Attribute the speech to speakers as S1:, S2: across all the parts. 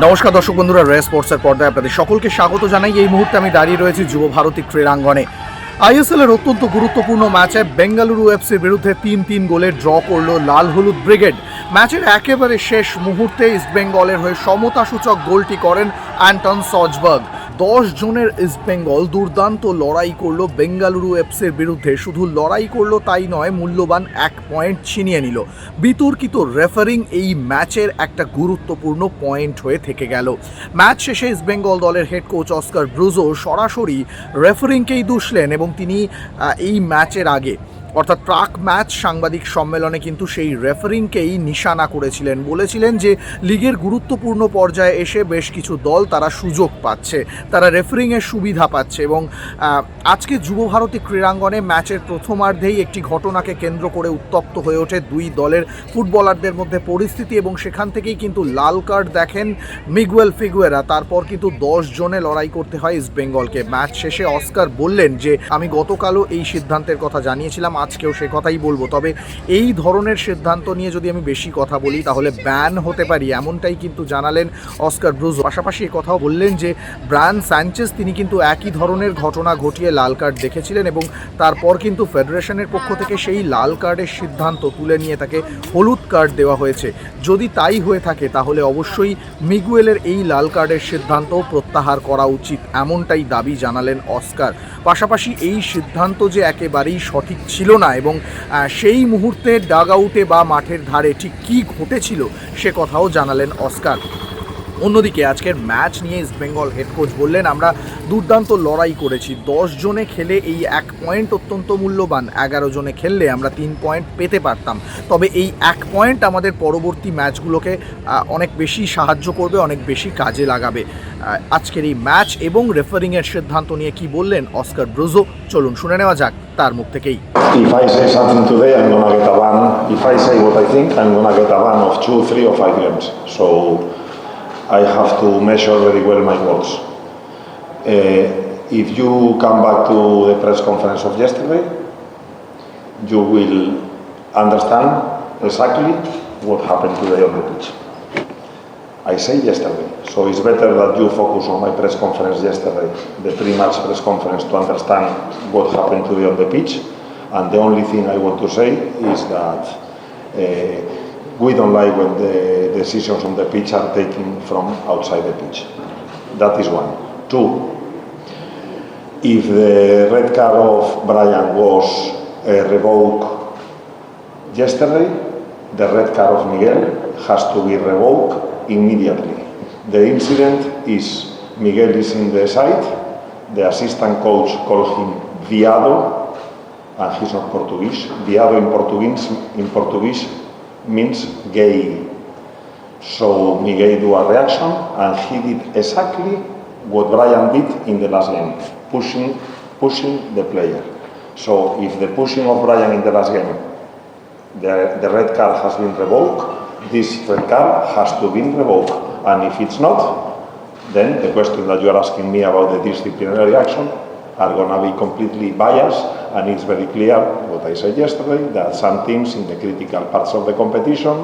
S1: নমস্কার দর্শক বন্ধুরা, রেস স্পোর্টসের পর্দায় আপনাদের সকলকে স্বাগত জানাই। এই মুহূর্তে আমি দাঁড়িয়ে রয়েছি যুব ভারতী ক্রীড়াঙ্গনে। আইএসএলের অত্যন্ত গুরুত্বপূর্ণ ম্যাচে বেঙ্গালুরু এফসির বিরুদ্ধে 3-3 গোলের ড্র করল লাল হলুদ ব্রিগেড। ম্যাচের একেবারে শেষ মুহূর্তে ইস্টবেঙ্গলের হয়ে সমতাসূচক গোলটি করেন অ্যান্টন সজবার্গ। 10 জনের ইস্টবেঙ্গল দুর্দান্ত লড়াই করলো বেঙ্গালুরু এফসির বিরুদ্ধে। শুধু লড়াই করলো তাই নয়, মূল্যবান 1 পয়েন্ট ছিনিয়ে নিল। বিতর্কিত রেফারিং এই ম্যাচের একটা গুরুত্বপূর্ণ পয়েন্ট হয়ে থেকে গেল। ম্যাচ শেষে ইস্টবেঙ্গল দলের হেড কোচ অস্কার ব্রুজো সরাসরি রেফারিংকেই দুষলেন এবং তিনি এই ম্যাচের আগে অর্থাৎ প্রাক ম্যাচ সাংবাদিক সম্মেলনে কিন্তু সেই রেফারিংকেই নিশানা করেছিলেন। বলেছিলেন যে লিগের গুরুত্বপূর্ণ পর্যায়ে এসে বেশ কিছু দল তারা সুযোগ পাচ্ছে, তারা রেফারিংয়ের সুবিধা পাচ্ছে। এবং আজকে যুব ভারতী ক্রীড়াঙ্গনে ম্যাচের প্রথমার্ধেই একটি ঘটনাকে কেন্দ্র করে উত্তপ্ত হয়ে ওঠে দুই দলের ফুটবলারদের মধ্যে পরিস্থিতি, এবং সেখান থেকেই কিন্তু লাল কার্ড দেখেন মিগুয়েল ফিগুয়েরা। তারপর কিন্তু 10 জনে লড়াই করতে হয় ইস্টবেঙ্গলকে। ম্যাচ শেষে অস্কার বললেন যে আমি গতকালও এই সিদ্ধান্তের কথা জানিয়েছিলাম, আজকেও সে কথাই বলবো, তবে এই ধরনের সিদ্ধান্ত নিয়ে যদি আমি বেশি কথা বলি তাহলে ব্যান হতে পারি, এমনটাই কিন্তু জানালেন অস্কার ব্রুজো। পাশাপাশি কথাও বললেন যে ব্রায়ান স্যানচেজ তিনি কিন্তু একই ধরনের ঘটনা ঘটিয়ে লাল কার্ড দেখেছিলেন এবং তারপর কিন্তু ফেডারেশনের পক্ষ থেকে সেই লাল কার্ডের সিদ্ধান্ত তুলে নিয়ে তাকে হলুদ কার্ড দেওয়া হয়েছে। যদি তাই হয়ে থাকে তাহলে অবশ্যই মিগুয়েলের এই লাল কার্ডের সিদ্ধান্ত প্রত্যাহার করা উচিত, এমনটাই দাবি জানালেন অস্কার। পাশাপাশি এই সিদ্ধান্ত যে একেবারেই সঠিক ছিল না এবং সেই মুহূর্তে ডাগ আউটে বা মাঠের ধারে ঠিক কী ঘটেছিল সে কথাও জানালেন অস্কার। অন্যদিকে আজকের ম্যাচ নিয়ে ইস্টবেঙ্গল হেড কোচ বললেন আমরা দুর্দান্ত লড়াই করেছি। 10 জনে খেলে এই 1 পয়েন্ট অত্যন্ত মূল্যবান। 11 জনে খেললে আমরা 3 পয়েন্ট পেতে পারতাম, তবে এই 1 পয়েন্ট আমাদের পরবর্তী ম্যাচগুলোকে অনেক বেশি সাহায্য করবে, অনেক বেশি কাজে লাগাবে। আজকের এই ম্যাচ এবং রেফারিংয়ের সিদ্ধান্ত নিয়ে কি বললেন অস্কার ব্রুজো, চলুন শুনে নেওয়া যাক তার মুখ থেকেই।
S2: If I say something today, I'm gonna get a ban. If I say what I think, I'm gonna get a ban of 2, 3 or 5 games. So I have to measure very well my words. If you come back to the press conference of yesterday, you will understand exactly what happened today on the pitch. I say yesterday, so it's better that you focus on my press conference yesterday, the pre-match press conference, to understand what happened today on the pitch. And the only thing I want to say is that we don't like when the decisions on the pitch are taken from outside the pitch. That is one. Two, if the red card of Brian was revoked yesterday, the red card of Miguel has to be revoked immediately. The incident is Miguel is in the side, the assistant coach called him viado, and he's not Portuguese. Viado in Portuguese means gay. So Miguel do a reaction and he did exactly what Brian did in the last game, pushing the player. So if the pushing of Brian in the last game, the red card has been revoked, this red card has to be revoked. And if it's not, then the question that you are asking me about the disciplinary action are going to be completely biased, and it's very clear what I said yesterday, that some teams in the critical parts of the competition,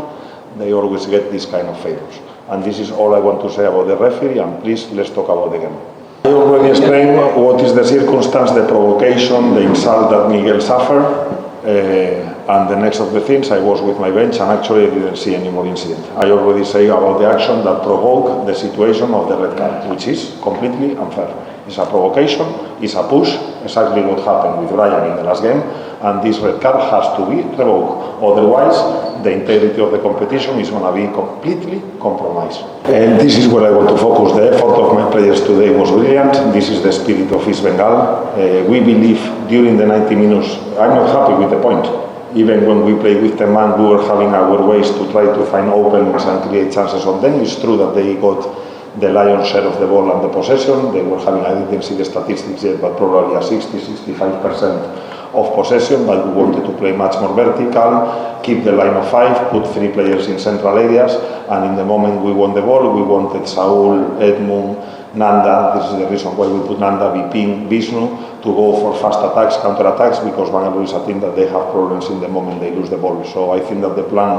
S2: they always get this kind of favors. And this is all I want to say about the referee, and please, let's talk about the game. I already explained what is the circumstance, the provocation, the insult that Miguel suffered, and the next of the things, I was with my bench, and actually I didn't see any more incident. I already say about the action that provoked the situation of the red card, which is completely unfair. It's a provocation, it's a push, exactly what happened with Ryan in the last game, and this red card has to be revoked. Otherwise, the integrity of the competition is going to be completely compromised. And this is where I want to focus. The effort of my players today was brilliant. This is the spirit of East Bengal. We believe during the 90 minutes, I'm not happy with the point. Even when we played with 10 man, we were having our ways to try to find openings and create chances on them. It's true that they got the lion's share of the ball and the possession. They were having, I didn't see the statistics yet, but probably a 60-65% of possession, but we wanted to play much more vertical, keep the line of 5, put 3 players in central areas, and in the moment we won the ball, we wanted Saul, Edmund, Nanda. This is the reason why we put Nanda, Vipin, Vishnu to go for fast attacks, counter attacks, because Bengal is a team that they have problems in the moment they lose the ball. So I think that the plan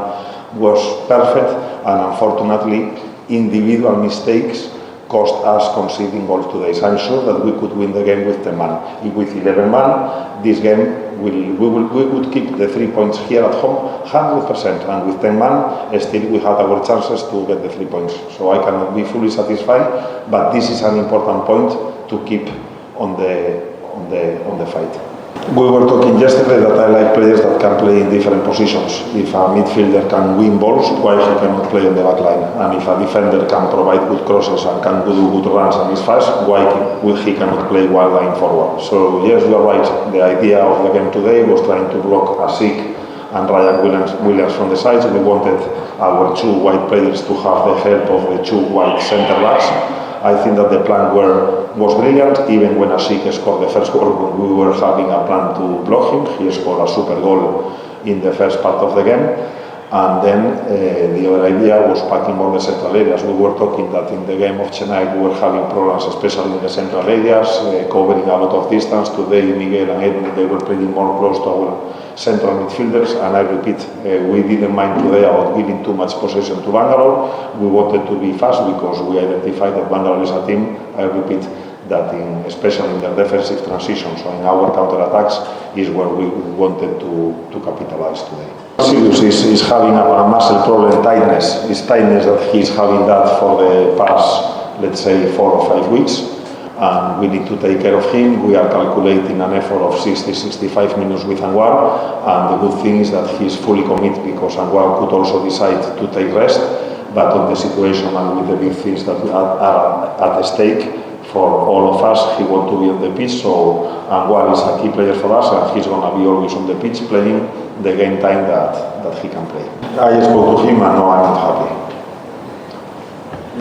S2: was perfect, and unfortunately individual mistakes cost us conceding goals today. So I'm sure that we could win the game with 10 man. If with 11 man, this game we would keep the 3 points here at home 100%, and with 10 man, still we had our chances to get the 3 points. So I cannot be fully satisfied, but this is an important point to keep on the fight. We were talking yesterday that I like players that can play in different positions. If a midfielder can win balls, why he cannot play on the back line? And if a defender can provide good crosses and can do good runs and is fast, why he cannot play while lying forward? So yes, you are right. The idea of the game today was trying to block Asik and Ryan Williams from the sides. We wanted our two wide players to have the help of the two wide centre backs. I think that the plan was brilliant. Even when Asik scored the first goal, when we were having a plan to block him, he scored a super goal in the first part of the game. And then the other idea was packing all the central areas. We were talking that in the game of Chennai we were having problems, especially in the central areas, covering a lot of distance. Today Miguel and Edwin, they were playing more close to our central midfielders, and I repeat, we didn't mind today about giving too much possession to Bangalore. We wanted to be fast because we identified that Bangalore is a team, I repeat, that especially in their defensive transitions, so in our counter-attacks, is where we wanted to capitalize today. Sirius is having a muscle problem, tightness. It's tightness that he's having that for the past, let's say, 4 or 5 weeks. And we need to take care of him. We are calculating an effort of 60-65 minutes with Anwar, and the good thing is that he is fully committed because Anwar could also decide to take rest, but on the situation and with the big things that are at stake for all of us, he wants to be on the pitch, so Anwar is a key player for us, and he's going to be always on the pitch playing the game time that he can play. I spoke to him and no, I'm not happy.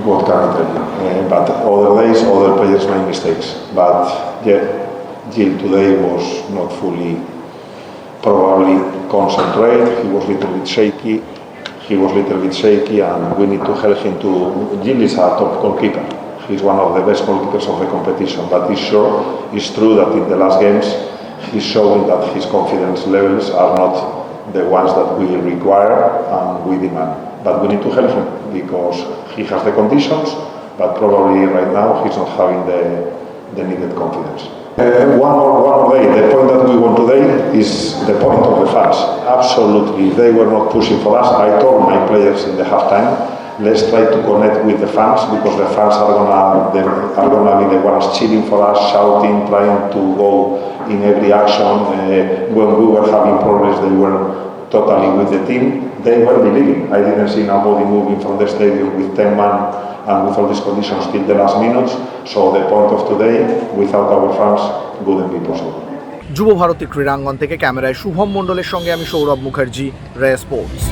S2: What can I tell you? But other days, other players make mistakes. But yeah, Gil today was not fully, probably concentrated. He was a little bit shaky. And we need to help him to. Gil is a top goalkeeper. He's one of the best goalkeepers of the competition. But it's true that in the last games, he's showing that his confidence levels are not the ones that we require and we demand. But we need to help him because he has the conditions, but probably right now he's not having the needed confidence. One more day. The point that we want today is the point of the fans. Absolutely, they were not pushing for us. I told my players in the halftime, let's try to connect with the fans because the fans are gonna be the ones cheering for us, shouting, trying to go in every action. When we were having problems, they were totally with the team. They were believing. I didn't see nobody moving from the stadium with 10 man and with all these conditions till the last minutes. So the point of today, without our fans, wouldn't be possible.
S1: যুব ভারতী ক্রীড়াঙ্গন থেকে ক্যামেরায় শুভম মণ্ডলের সঙ্গে আমি সৌরভ মুখার্জি, রে sports.